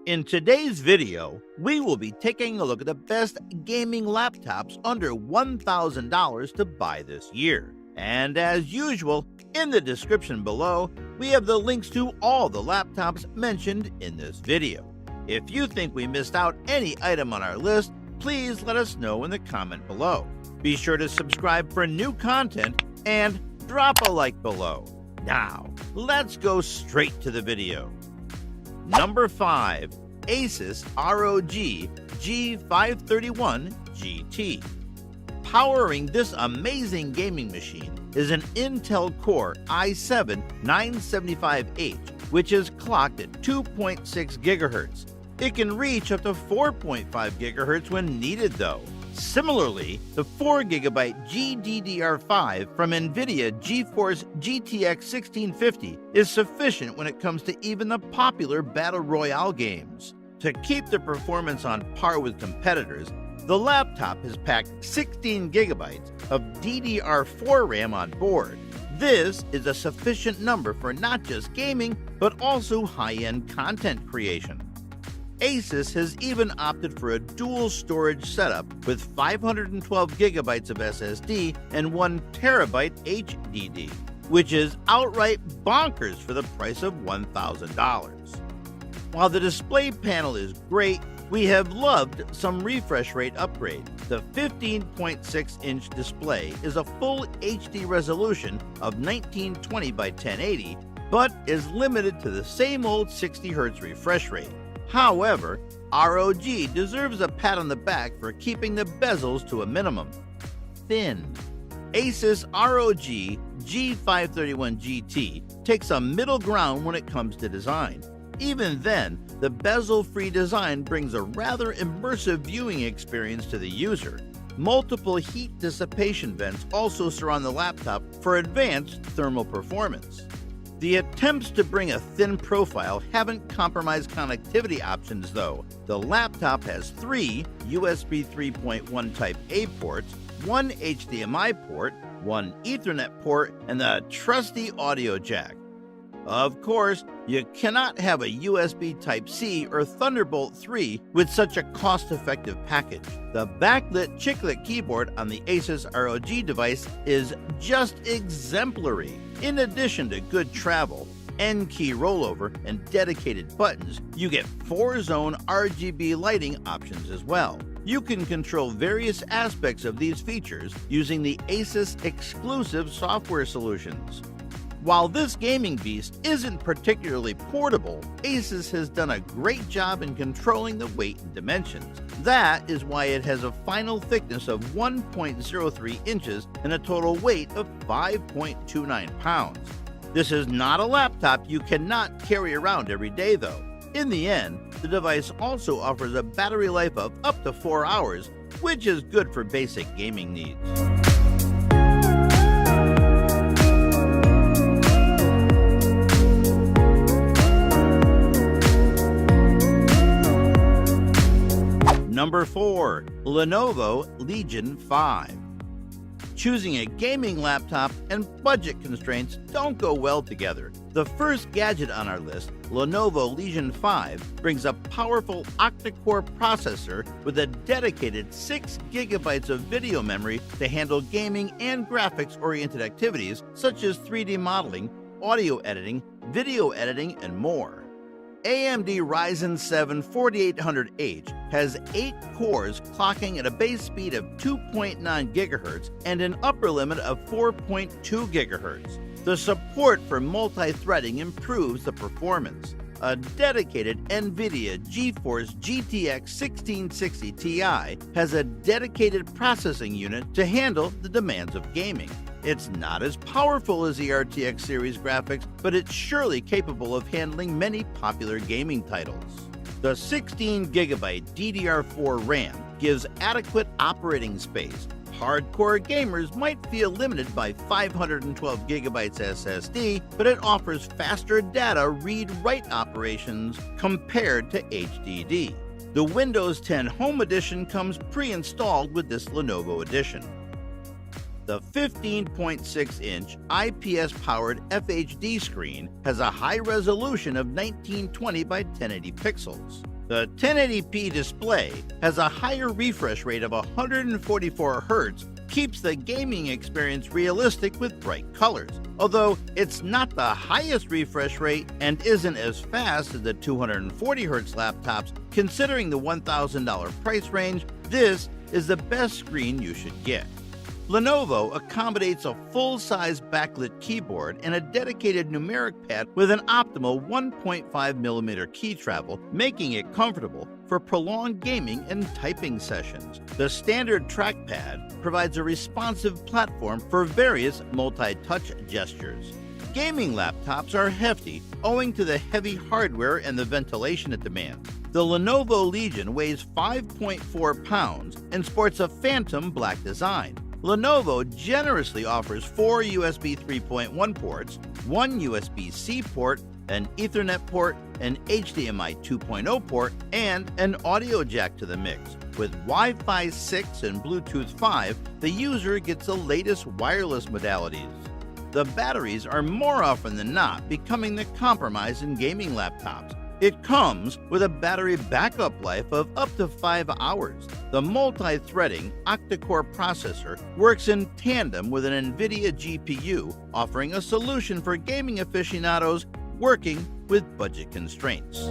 In today's video, we will be taking a look at the best gaming laptops under $1,000 to buy this year. And as usual, in the description below, we have the links to all the laptops mentioned in this video. If you think we missed out any item on our list, please let us know in the comment below. Be sure to subscribe for new content and drop a like below. Now, let's go straight to the video. Number 5. Asus ROG G531 GT. Powering this amazing gaming machine is an Intel Core i7-975H, which is clocked at 2.6 GHz. It can reach up to 4.5 GHz when needed though. Similarly, the 4GB GDDR5 from NVIDIA GeForce GTX 1650 is sufficient when it comes to even the popular Battle Royale games. To keep the performance on par with competitors, the laptop has packed 16GB of DDR4 RAM on board. This is a sufficient number for not just gaming, but also high-end content creation. Asus has even opted for a dual storage setup with 512 GB of SSD and 1 TB HDD, which is outright bonkers for the price of $1,000. While the display panel is great, we have loved some refresh rate upgrade. The 15.6-inch display is a full HD resolution of 1920 by 1080, but is limited to the same old 60Hz refresh rate. However, ROG deserves a pat on the back for keeping the bezels to a minimum. Thin. Asus ROG G531 GT takes a middle ground when it comes to design. Even then, the bezel-free design brings a rather immersive viewing experience to the user. Multiple heat dissipation vents also surround the laptop for advanced thermal performance. The attempts to bring a thin profile haven't compromised connectivity options though. The laptop has 3 USB 3.1 Type A ports, 1 HDMI port, 1 Ethernet port, and the trusty audio jack. Of course, you cannot have a USB Type-C or Thunderbolt 3 with such a cost-effective package. The backlit chiclet keyboard on the Asus ROG device is just exemplary. In addition to good travel, N-key rollover, and dedicated buttons, you get 4-zone RGB lighting options as well. You can control various aspects of these features using the Asus exclusive software solutions. While this gaming beast isn't particularly portable, Asus has done a great job in controlling the weight and dimensions. That is why it has a final thickness of 1.03 inches and a total weight of 5.29 pounds. This is not a laptop you cannot carry around every day though. In the end, the device also offers a battery life of up to 4 hours, which is good for basic gaming needs. Number 4. Lenovo Legion 5. Choosing a gaming laptop and budget constraints don't go well together. The first gadget on our list, Lenovo Legion 5, brings a powerful octa-core processor with a dedicated 6 GB of video memory to handle gaming and graphics-oriented activities such as 3D modeling, audio editing, video editing, and more. AMD Ryzen 7 4800H has 8 cores clocking at a base speed of 2.9 GHz and an upper limit of 4.2 GHz. The support for multi-threading improves the performance. A dedicated NVIDIA GeForce GTX 1660 Ti has a dedicated processing unit to handle the demands of gaming. It's not as powerful as the RTX series graphics, but it's surely capable of handling many popular gaming titles. The 16GB DDR4 RAM gives adequate operating space. Hardcore gamers might feel limited by 512GB SSD, but it offers faster data read-write operations compared to HDD. The Windows 10 Home Edition comes pre-installed with this Lenovo edition. The 15.6-inch IPS-powered FHD screen has a high resolution of 1920 by 1080 pixels. The 1080p display has a higher refresh rate of 144 Hz, keeps the gaming experience realistic with bright colors. Although it's not the highest refresh rate and isn't as fast as the 240 Hz laptops, considering the $1,000 price range, this is the best screen you should get. Lenovo accommodates a full-size backlit keyboard and a dedicated numeric pad with an optimal 1.5mm key travel, making it comfortable for prolonged gaming and typing sessions. The standard trackpad provides a responsive platform for various multi-touch gestures. Gaming laptops are hefty owing to the heavy hardware and the ventilation it demands. The Lenovo Legion weighs 5.4 pounds and sports a phantom black design. Lenovo generously offers 4 USB 3.1 ports, 1 USB-C port, an Ethernet port, an HDMI 2.0 port, and an audio jack to the mix. With Wi-Fi 6 and Bluetooth 5, the user gets the latest wireless modalities. The batteries are more often than not becoming the compromise in gaming laptops. It comes with a battery backup life of up to 5 hours. The multi-threading octa-core processor works in tandem with an NVIDIA GPU, offering a solution for gaming aficionados working with budget constraints.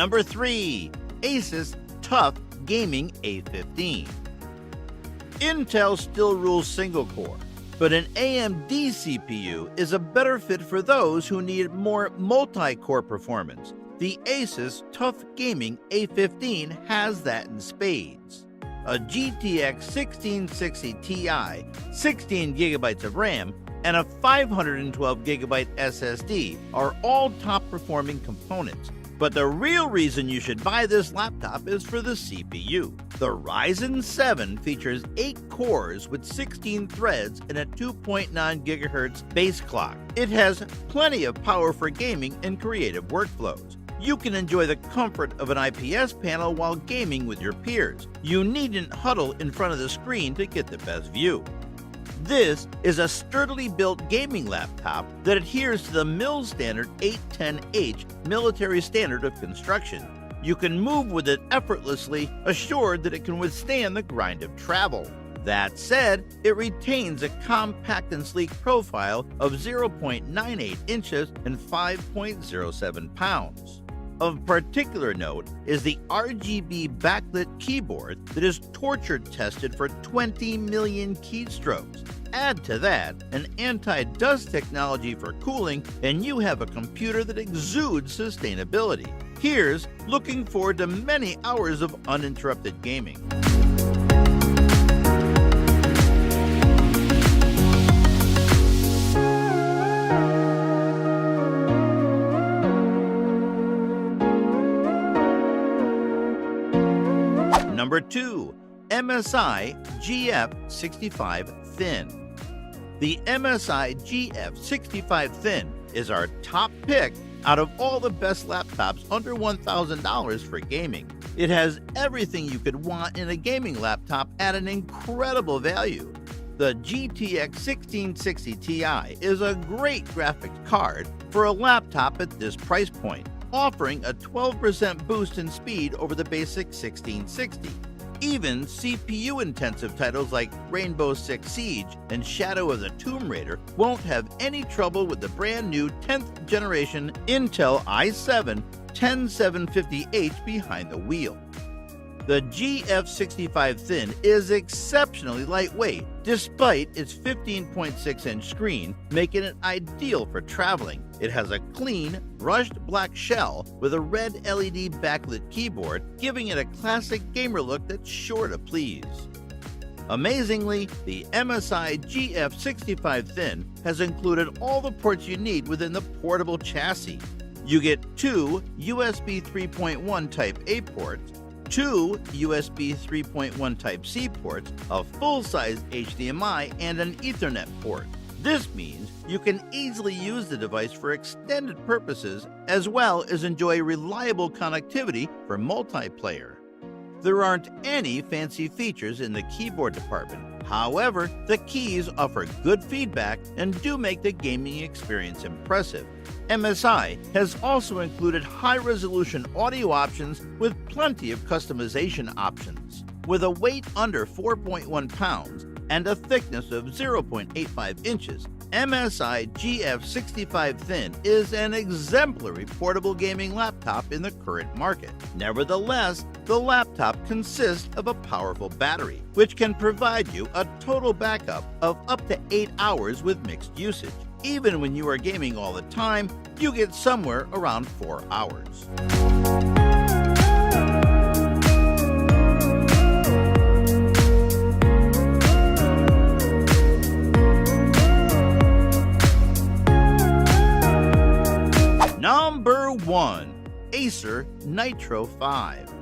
Number 3. Asus TUF Gaming A15. Intel still rules single-core, but an AMD CPU is a better fit for those who need more multi-core performance. The Asus TUF Gaming A15 has that in spades. A GTX 1660 Ti, 16GB of RAM, and a 512GB SSD are all top-performing components. But the real reason you should buy this laptop is for the CPU. The Ryzen 7 features 8 cores with 16 threads and a 2.9 GHz base clock. It has plenty of power for gaming and creative workflows. You can enjoy the comfort of an IPS panel while gaming with your peers. You needn't huddle in front of the screen to get the best view. This is a sturdily built gaming laptop that adheres to the MIL standard 810H military standard of construction. You can move with it effortlessly, assured that it can withstand the grind of travel. That said, it retains a compact and sleek profile of 0.98 inches and 5.07 pounds. Of particular note is the RGB backlit keyboard that is torture tested for 20 million keystrokes. Add to that an anti-dust technology for cooling, and you have a computer that exudes sustainability. Here's looking forward to many hours of uninterrupted gaming. Number 2. MSI GF65 Thin. The MSI GF65 Thin is our top pick out of all the best laptops under $1,000 for gaming. It has everything you could want in a gaming laptop at an incredible value. The GTX 1660 Ti is a great graphics card for a laptop at this price point, offering a 12% boost in speed over the basic 1660. Even CPU-intensive titles like Rainbow Six Siege and Shadow of the Tomb Raider won't have any trouble with the brand new 10th generation Intel i7 10750H behind the wheel. The GF65 Thin is exceptionally lightweight, despite its 15.6-inch screen, making it ideal for traveling. It has a clean, brushed black shell with a red LED backlit keyboard, giving it a classic gamer look that's sure to please. Amazingly, the MSI GF65 Thin has included all the ports you need within the portable chassis. You get 2 USB 3.1 Type A ports, 2 USB 3.1 Type-C ports, a full-size HDMI, and an Ethernet port. This means you can easily use the device for extended purposes as well as enjoy reliable connectivity for multiplayer. There aren't any fancy features in the keyboard department. However, the keys offer good feedback and do make the gaming experience impressive. MSI has also included high-resolution audio options with plenty of customization options. With a weight under 4.1 pounds and a thickness of 0.85 inches, MSI GF65 Thin is an exemplary portable gaming laptop in the current market. Nevertheless, the laptop consists of a powerful battery, which can provide you a total backup of up to 8 hours with mixed usage. Even when you are gaming all the time, you get somewhere around 4 hours. Number 1. Acer Nitro 5.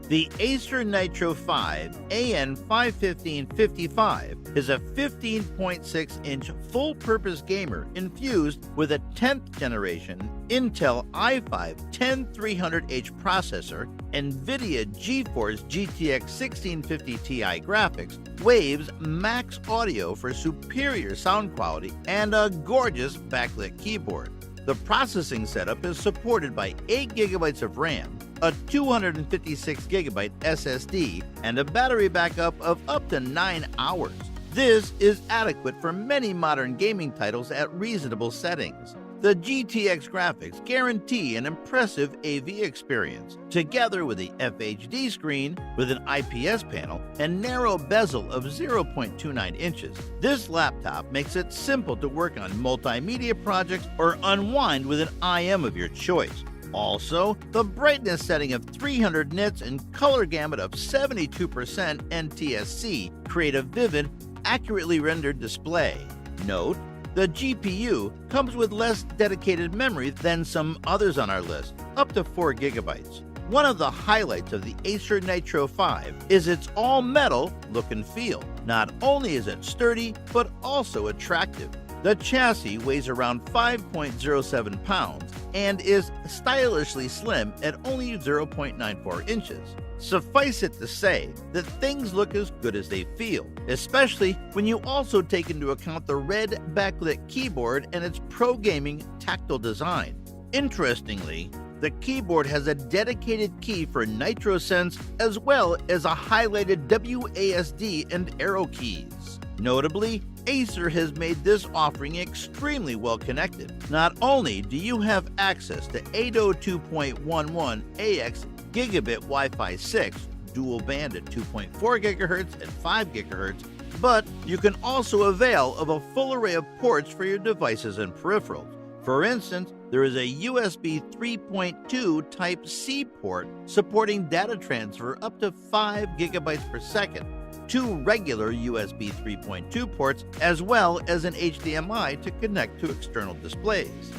The Acer Nitro 5 AN51555 is a 15.6-inch full-purpose gamer infused with a 10th generation Intel i5-10300H processor, NVIDIA GeForce GTX 1650 Ti graphics, Waves Max Audio for superior sound quality, and a gorgeous backlit keyboard. The processing setup is supported by 8 GB of RAM, a 256 GB SSD, and a battery backup of up to 9 hours. This is adequate for many modern gaming titles at reasonable settings. The GTX graphics guarantee an impressive AV experience, together with the FHD screen with an IPS panel and narrow bezel of 0.29 inches. This laptop makes it simple to work on multimedia projects or unwind with an IM of your choice. Also, the brightness setting of 300 nits and color gamut of 72% NTSC create a vivid, accurately rendered display. Note, the GPU comes with less dedicated memory than some others on our list, up to 4 GB. One of the highlights of the Acer Nitro 5 is its all-metal look and feel. Not only is it sturdy, but also attractive. The chassis weighs around 5.07 pounds and is stylishly slim at only 0.94 inches. Suffice it to say that things look as good as they feel, especially when you also take into account the red backlit keyboard and its pro-gaming tactile design. Interestingly, the keyboard has a dedicated key for NitroSense as well as a highlighted WASD and arrow keys. Notably, Acer has made this offering extremely well connected. Not only do you have access to 802.11ax gigabit Wi-Fi 6, dual band at 2.4 GHz and 5 GHz, but you can also avail of a full array of ports for your devices and peripherals. For instance, there is a USB 3.2 Type-C port supporting data transfer up to 5 GB per second, 2 regular USB 3.2 ports, as well as an HDMI to connect to external displays.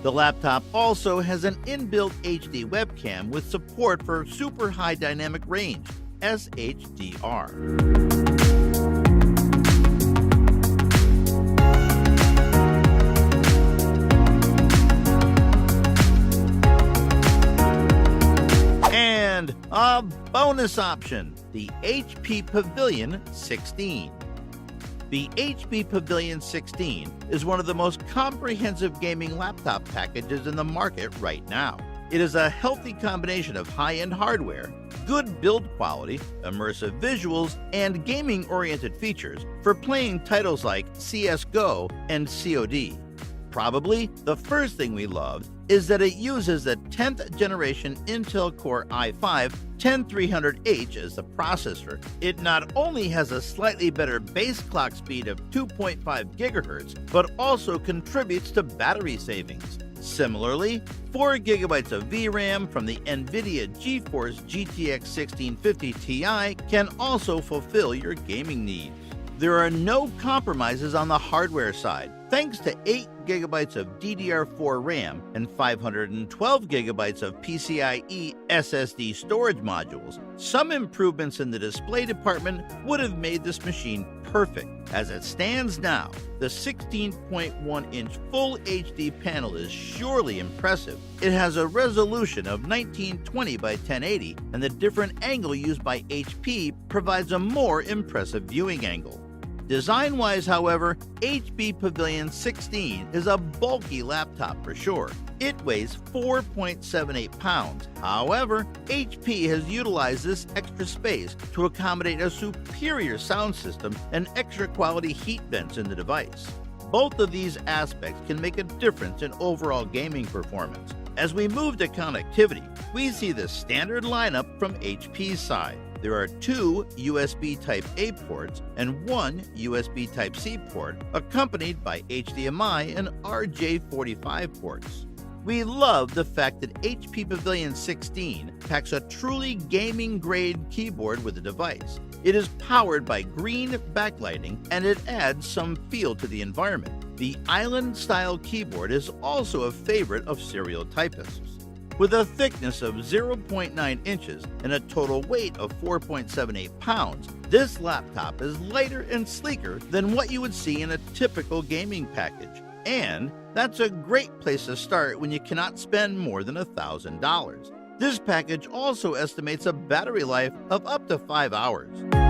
The laptop also has an inbuilt HD webcam with support for super high dynamic range, SHDR. And a bonus option, the HP Pavilion 16. The HP Pavilion 16 is one of the most comprehensive gaming laptop packages in the market right now. It is a healthy combination of high-end hardware, good build quality, immersive visuals, and gaming-oriented features for playing titles like CSGO and COD. Probably the first thing we love is that it uses the 10th generation Intel Core i5-10300H as the processor. It not only has a slightly better base clock speed of 2.5 GHz, but also contributes to battery savings. Similarly, 4 GB of VRAM from the NVIDIA GeForce GTX 1650 Ti can also fulfill your gaming needs. There are no compromises on the hardware side, thanks to 8 GB of DDR4 RAM and 512 GB of PCIe SSD storage modules. Some improvements in the display department would have made this machine perfect. As it stands now, the 16.1-inch Full HD panel is surely impressive. It has a resolution of 1920 by 1080, and the different angle used by HP provides a more impressive viewing angle. Design-wise, however, HP Pavilion 16 is a bulky laptop for sure. It weighs 4.78 pounds. However, HP has utilized this extra space to accommodate a superior sound system and extra quality heat vents in the device. Both of these aspects can make a difference in overall gaming performance. As we move to connectivity, we see the standard lineup from HP's side. There are 2 USB Type-A ports and 1 USB Type-C port, accompanied by HDMI and RJ45 ports. We love the fact that HP Pavilion 16 packs a truly gaming-grade keyboard with the device. It is powered by green backlighting, and it adds some feel to the environment. The island-style keyboard is also a favorite of serial typists. With a thickness of 0.9 inches and a total weight of 4.78 pounds, this laptop is lighter and sleeker than what you would see in a typical gaming package. And that's a great place to start when you cannot spend more than $1,000. This package also estimates a battery life of up to 5 hours.